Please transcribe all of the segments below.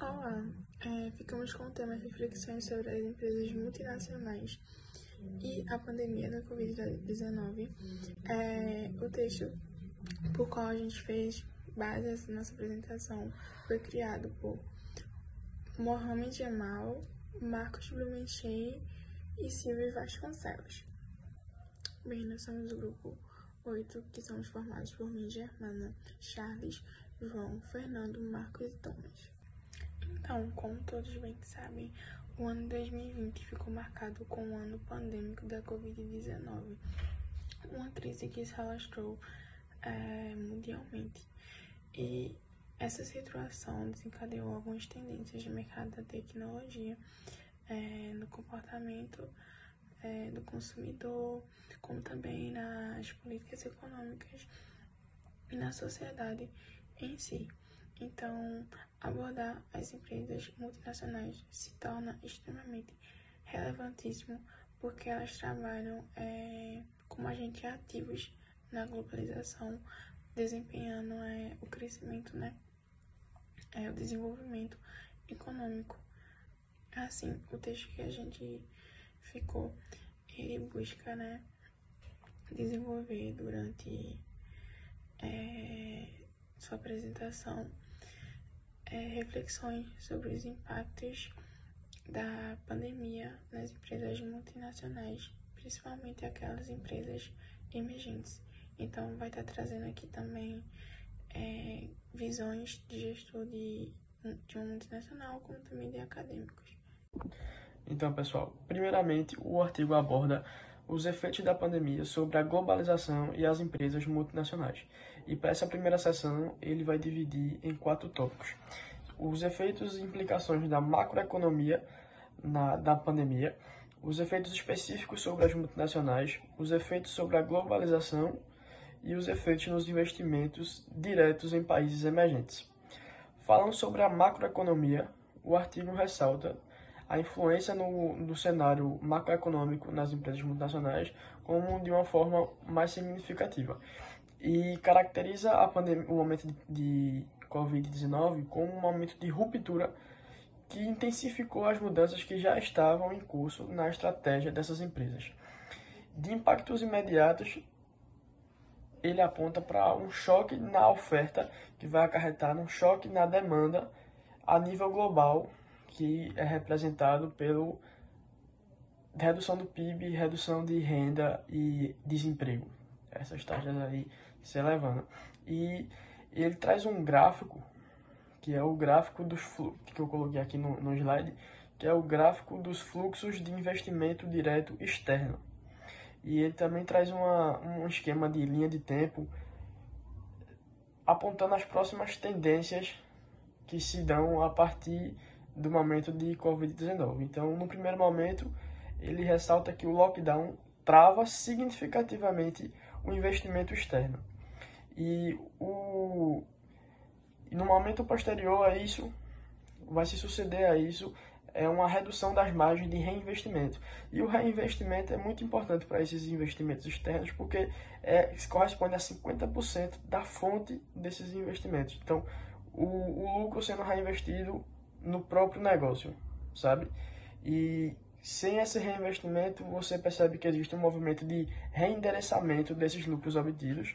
Olá, ficamos com o tema reflexões sobre as empresas multinacionais e a pandemia da Covid-19. O texto por qual a gente fez base essa nossa apresentação foi criado por Mohamed Jamal, Marcos Blumenstein e Silvio Vasconcelos. Bem, nós somos o grupo 8, que somos formados por mim, Germana, Charles, João, Fernando, Marcos e Thomas. Então, como todos bem sabem, o ano 2020 ficou marcado com o ano pandêmico da Covid-19, uma crise que se alastrou mundialmente. E essa situação desencadeou algumas tendências de mercado da tecnologia, no comportamento do consumidor, como também nas políticas econômicas e na sociedade em si. Então, abordar as empresas multinacionais se torna extremamente relevantíssimo, porque elas trabalham como agentes ativos na globalização, desempenhando o crescimento, o desenvolvimento econômico. Assim, o texto que a gente ficou, ele busca desenvolver durante sua apresentação reflexões sobre os impactos da pandemia nas empresas multinacionais, principalmente aquelas empresas emergentes. Então, vai estar trazendo aqui também visões de gestor de uma multinacional, como também de acadêmicos. Então, pessoal, primeiramente, o artigo aborda os efeitos da pandemia sobre a globalização e as empresas multinacionais. E para essa primeira sessão, ele vai dividir em 4 tópicos: os efeitos e implicações da macroeconomia da pandemia, os efeitos específicos sobre as multinacionais, os efeitos sobre a globalização e os efeitos nos investimentos diretos em países emergentes. Falando sobre a macroeconomia, o artigo ressalta a influência no cenário macroeconômico nas empresas multinacionais como de uma forma mais significativa e caracteriza o momento de Covid-19 como um momento de ruptura que intensificou as mudanças que já estavam em curso na estratégia dessas empresas. De impactos imediatos, ele aponta para um choque na oferta que vai acarretar um choque na demanda a nível global, que é representado pela redução do PIB, redução de renda e desemprego. Essas taxas aí se elevando. E ele traz um gráfico, que é o gráfico dos fluxos, que eu coloquei aqui no slide, que é o gráfico dos fluxos de investimento direto externo. E ele também traz um esquema de linha de tempo apontando as próximas tendências que se dão a partir do momento de Covid-19. Então, no primeiro momento, ele ressalta que o lockdown trava significativamente o investimento externo. E no momento posterior a isso, vai se suceder a isso, uma redução das margens de reinvestimento. E o reinvestimento é muito importante para esses investimentos externos, porque corresponde a 50% da fonte desses investimentos. Então, o lucro sendo reinvestido no próprio negócio, sabe? E sem esse reinvestimento, você percebe que existe um movimento de reendereçamento desses lucros obtidos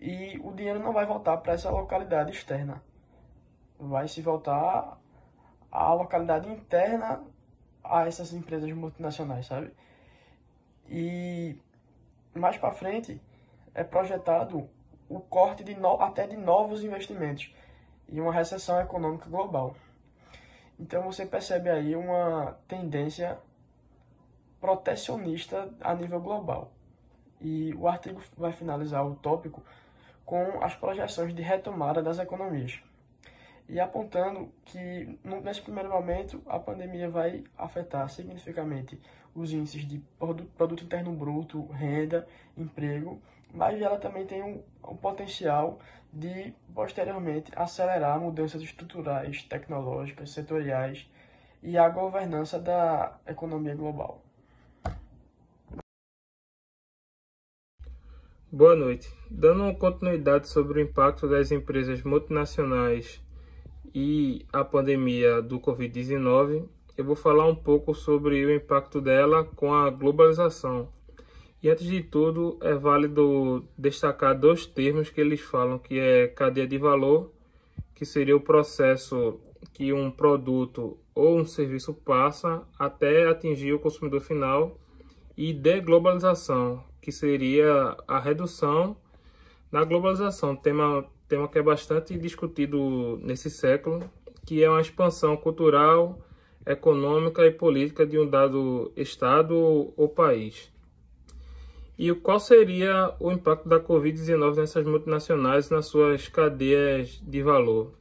e o dinheiro não vai voltar para essa localidade externa. Vai se voltar à localidade interna a essas empresas multinacionais, sabe? E mais para frente é projetado o corte até de novos investimentos e uma recessão econômica global. Então você percebe aí uma tendência protecionista a nível global. E o artigo vai finalizar o tópico com as projeções de retomada das economias. E apontando que, nesse primeiro momento, a pandemia vai afetar significativamente os índices de produto interno bruto, renda, emprego, mas ela também tem um potencial de, posteriormente, acelerar mudanças estruturais, tecnológicas, setoriais e a governança da economia global. Boa noite. Dando uma continuidade sobre o impacto das empresas multinacionais e a pandemia do Covid-19, eu vou falar um pouco sobre o impacto dela com a globalização. E antes de tudo, é válido destacar dois termos que eles falam, que é cadeia de valor, que seria o processo que um produto ou um serviço passa até atingir o consumidor final, e deglobalização, que seria a redução na globalização, tema que é bastante discutido nesse século, que é uma expansão cultural, econômica e política de um dado estado ou país. E qual seria o impacto da Covid-19 nessas multinacionais nas suas cadeias de valor?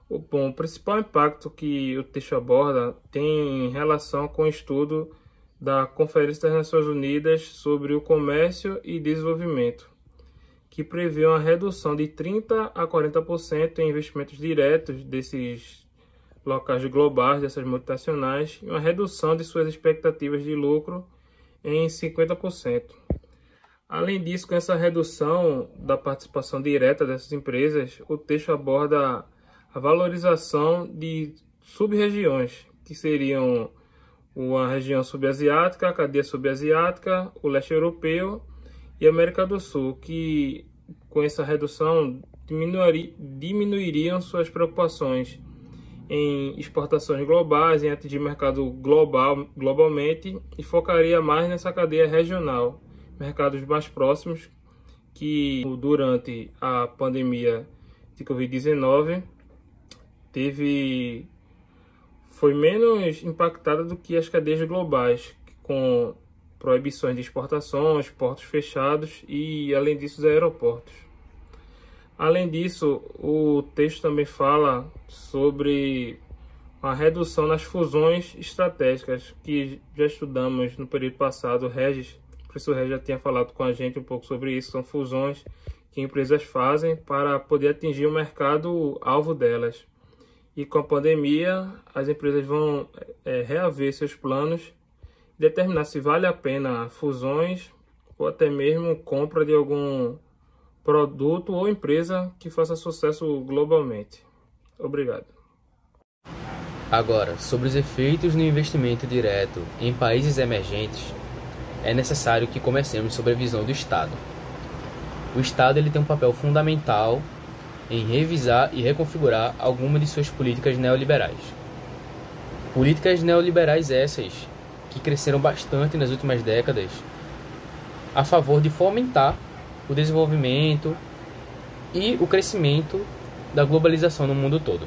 O principal impacto que o texto aborda tem relação com o estudo da Conferência das Nações Unidas sobre o Comércio e Desenvolvimento, que prevê uma redução de 30% a 40% em investimentos diretos desses locais globais, dessas multinacionais, e uma redução de suas expectativas de lucro em 50%. Além disso, com essa redução da participação direta dessas empresas, o texto aborda a valorização de sub-regiões, que seriam a região subasiática, a cadeia subasiática, o leste europeu e a América do Sul, que com essa redução diminuiriam suas preocupações em exportações globais, em atingir mercado globalmente, e focaria mais nessa cadeia regional, mercados mais próximos, que durante a pandemia de Covid-19 foi menos impactada do que as cadeias globais, com proibições de exportações, portos fechados e, além disso, os aeroportos. Além disso, o texto também fala sobre a redução nas fusões estratégicas, que já estudamos no período passado. O professor Regis já tinha falado com a gente um pouco sobre isso. São fusões que empresas fazem para poder atingir o mercado-alvo delas. E com a pandemia, as empresas vão reaver seus planos e determinar se vale a pena fusões ou até mesmo compra de algum produto ou empresa que faça sucesso globalmente. Obrigado. Agora, sobre os efeitos no investimento direto em países emergentes, é necessário que comecemos sobre a visão do Estado. O Estado ele tem um papel fundamental em revisar e reconfigurar algumas de suas políticas neoliberais. Políticas neoliberais essas que cresceram bastante nas últimas décadas a favor de fomentar o desenvolvimento e o crescimento da globalização no mundo todo,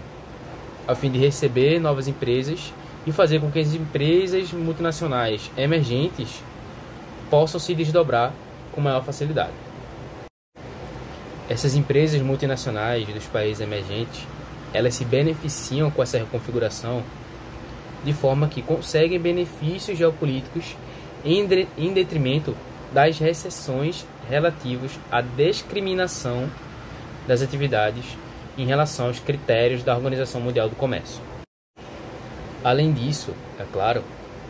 a fim de receber novas empresas e fazer com que as empresas multinacionais emergentes possam se desdobrar com maior facilidade. Essas empresas multinacionais dos países emergentes, elas se beneficiam com essa reconfiguração de forma que conseguem benefícios geopolíticos em detrimento das restrições relativas à discriminação das atividades em relação aos critérios da Organização Mundial do Comércio. Além disso, é claro,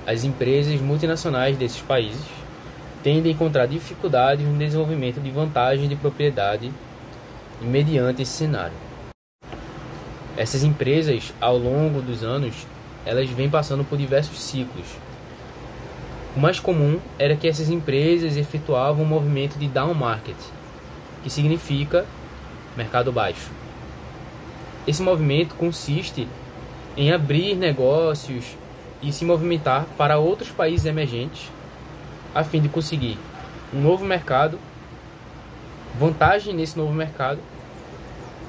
as empresas multinacionais desses países tendem a encontrar dificuldades no desenvolvimento de vantagens de propriedade mediante esse cenário. Essas empresas, ao longo dos anos, elas vêm passando por diversos ciclos. O mais comum era que essas empresas efetuavam um movimento de down market, que significa mercado baixo. Esse movimento consiste em abrir negócios e se movimentar para outros países emergentes, a fim de conseguir um novo mercado, vantagem nesse novo mercado,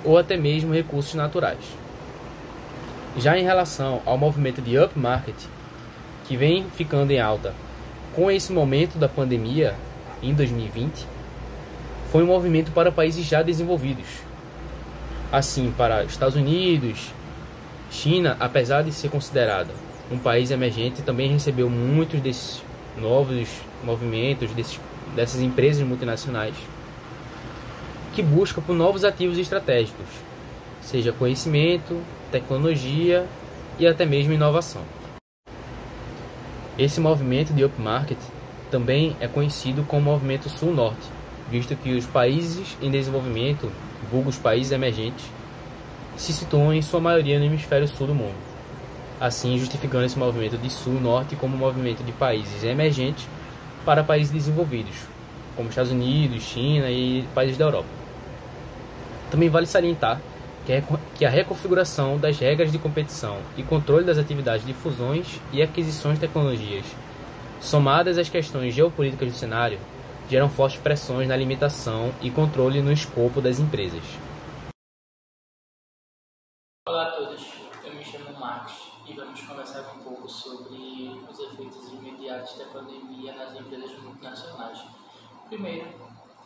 ou até mesmo recursos naturais. Já em relação ao movimento de upmarket, que vem ficando em alta com esse momento da pandemia em 2020, foi um movimento para países já desenvolvidos. Assim, para Estados Unidos, China, apesar de ser considerada um país emergente, também recebeu muitos desses novos movimentos, dessas empresas multinacionais que buscam por novos ativos estratégicos, seja conhecimento, tecnologia e até mesmo inovação. Esse movimento de upmarket também é conhecido como movimento sul-norte, visto que os países em desenvolvimento, vulgo os países emergentes, se situam em sua maioria no hemisfério sul do mundo, assim justificando esse movimento de sul-norte como movimento de países emergentes para países desenvolvidos, como Estados Unidos, China e países da Europa. Também vale salientar que a reconfiguração das regras de competição e controle das atividades de fusões e aquisições de tecnologias, somadas às questões geopolíticas do cenário, geram fortes pressões na limitação e controle no escopo das empresas. Olá a todos, eu me chamo Marcos e vamos conversar um pouco sobre os efeitos imediatos da pandemia nas empresas multinacionais. Primeiro,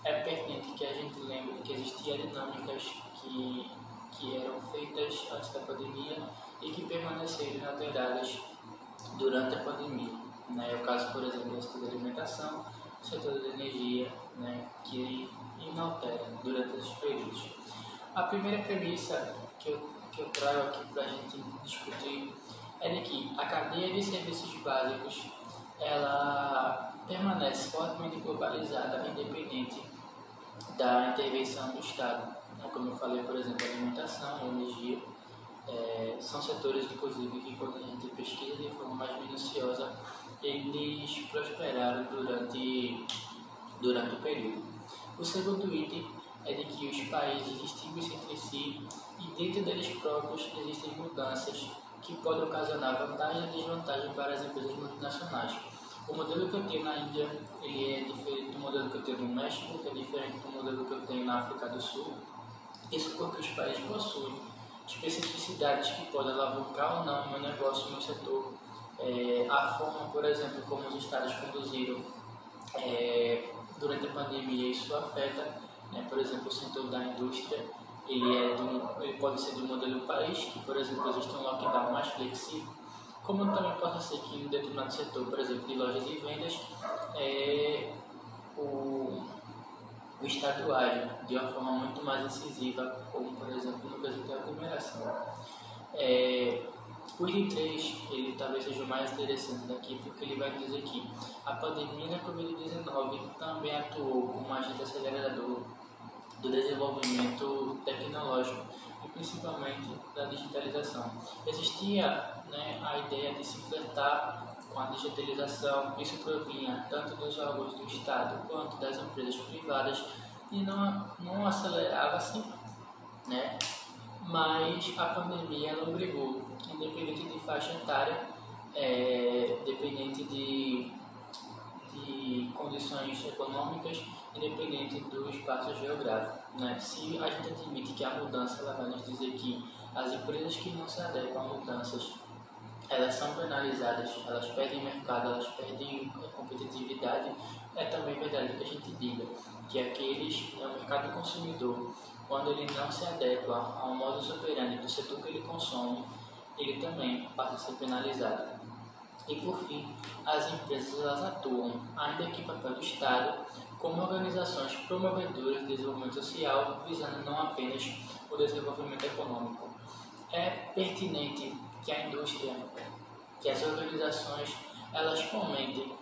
é pertinente que a gente lembre que existiam dinâmicas que eram feitas antes da pandemia e que permaneceram inalteradas durante a pandemia. É o caso, por exemplo, do setor da alimentação, do setor da energia, que inaltera durante esses períodos. A primeira premissa que eu trago aqui para a gente discutir é de que a cadeia de serviços básicos ela permanece fortemente globalizada, independente da intervenção do Estado. Como eu falei, por exemplo, a alimentação e a energia são setores, inclusive, que quando a gente pesquisa de forma mais minuciosa, eles prosperaram durante o período. O segundo item é de que os países distinguem-se entre si e dentro deles próprios existem mudanças que podem ocasionar vantagem e desvantagem para as empresas multinacionais. O modelo que eu tenho na Índia ele é diferente do modelo que eu tenho no México, que é diferente do modelo que eu tenho na África do Sul. Isso porque os países possuem especificidades que podem alavancar ou não o meu negócio, o meu setor. A forma, por exemplo, como os estados conduziram durante a pandemia, isso afeta, por exemplo, o setor da indústria, ele pode ser do modelo país, que, por exemplo, existe um lockdown mais flexível, como também pode ser que em um determinado setor, por exemplo, de lojas e vendas, o Estado age de uma forma muito mais incisiva, como, por exemplo, no quesito da aglomeração. O item 3, ele talvez seja o mais interessante daqui, porque ele vai dizer que a pandemia da Covid-19 também atuou como agente acelerador do desenvolvimento tecnológico e principalmente da digitalização. Existia a ideia de se flertar com a digitalização, isso provinha tanto dos órgãos do Estado quanto das empresas privadas e não acelerava assim, mas a pandemia ela obrigou, independente de faixa etária, dependente de condições econômicas, independente do espaço geográfico. Se a gente admite que a mudança ela vai nos dizer que as empresas que não se adequam a mudanças elas são penalizadas, elas perdem mercado, elas perdem competitividade, é também verdade que a gente diga que o mercado consumidor, quando ele não se adequa ao modus operandi do setor que ele consome, ele também passa a ser penalizado. E por fim, as empresas elas atuam, ainda que em papel do Estado, como organizações promovedoras de desenvolvimento social, visando não apenas o desenvolvimento econômico. É pertinente que a indústria, que as organizações, elas fomentem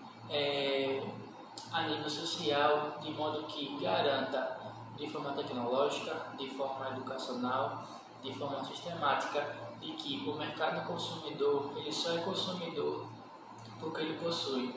a nível social, de modo que garanta de forma tecnológica, de forma educacional, de forma sistemática, de que o mercado consumidor, ele só é consumidor porque ele possui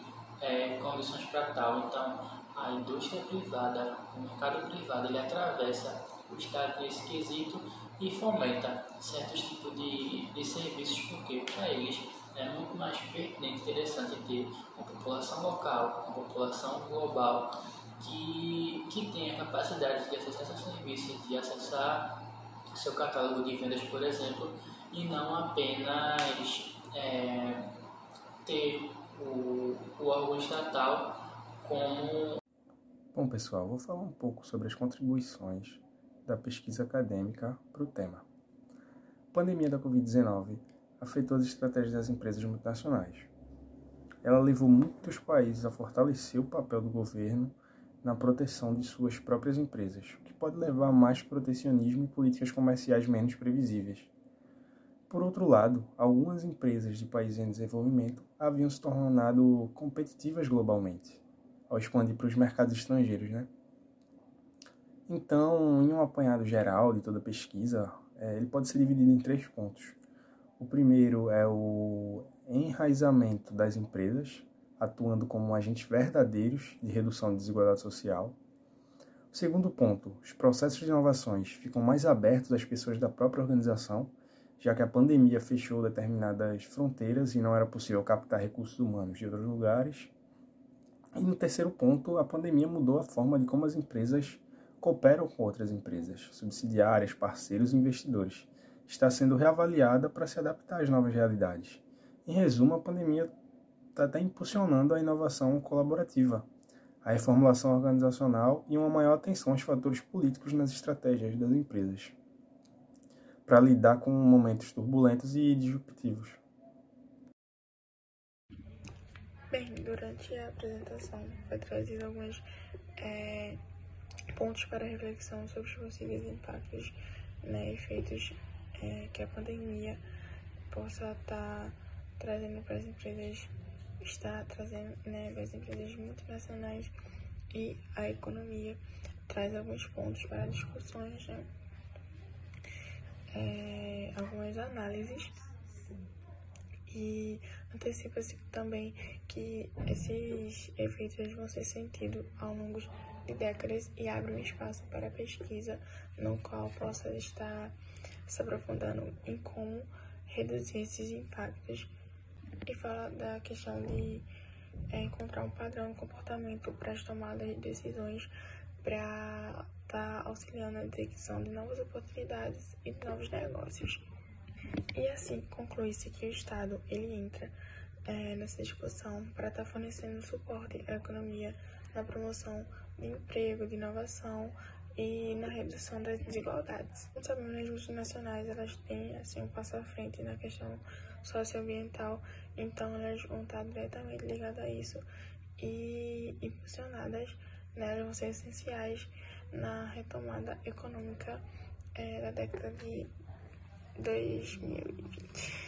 condições para tal. Então, a indústria privada, o mercado privado, ele atravessa o Estado nesse quesito e fomenta certos tipos de serviços, porque para eles é muito mais pertinente e interessante ter uma população local, uma população global que tenha capacidade de acessar seus serviços, de acessar seu catálogo de vendas, por exemplo, e não apenas ter o órgão estatal como... Bom, pessoal, vou falar um pouco sobre as contribuições da pesquisa acadêmica para o tema. A pandemia da Covid-19 afetou as estratégias das empresas multinacionais. Ela levou muitos países a fortalecer o papel do governo na proteção de suas próprias empresas, o que pode levar a mais protecionismo e políticas comerciais menos previsíveis. Por outro lado, algumas empresas de países em desenvolvimento haviam se tornado competitivas globalmente, ao expandir para os mercados estrangeiros, Então, em um apanhado geral de toda a pesquisa, ele pode ser dividido em 3 pontos. O primeiro é o enraizamento das empresas, atuando como agentes verdadeiros de redução de desigualdade social. O segundo ponto, os processos de inovações ficam mais abertos às pessoas da própria organização, já que a pandemia fechou determinadas fronteiras e não era possível captar recursos humanos de outros lugares. E no terceiro ponto, a pandemia mudou a forma de como as empresas cooperam com outras empresas, subsidiárias, parceiros e investidores. Está sendo reavaliada para se adaptar às novas realidades. Em resumo, a pandemia está até impulsionando a inovação colaborativa, a reformulação organizacional e uma maior atenção aos fatores políticos nas estratégias das empresas, para lidar com momentos turbulentos e disruptivos. Bem, durante a apresentação foi trazido alguns pontos para reflexão sobre os possíveis impactos, efeitos que a pandemia possa estar trazendo para as empresas, para as empresas multinacionais, e a economia traz alguns pontos para discussões, algumas análises, e antecipa-se também que esses efeitos vão ser sentidos ao longo de décadas e abre um espaço para a pesquisa no qual possa estar se aprofundando em como reduzir esses impactos, e fala da questão de encontrar um padrão de comportamento para as tomadas de decisões, para estar auxiliando a detecção de novas oportunidades e de novos negócios. E assim conclui-se que o Estado ele entra nessa discussão para estar fornecendo suporte à economia na promoção de emprego, de inovação e na redução das desigualdades. Como sabemos, as multinacionais elas têm um passo à frente na questão socioambiental, então elas vão estar diretamente ligadas a isso e impulsionadas, elas vão ser essenciais na retomada econômica da década de 2020.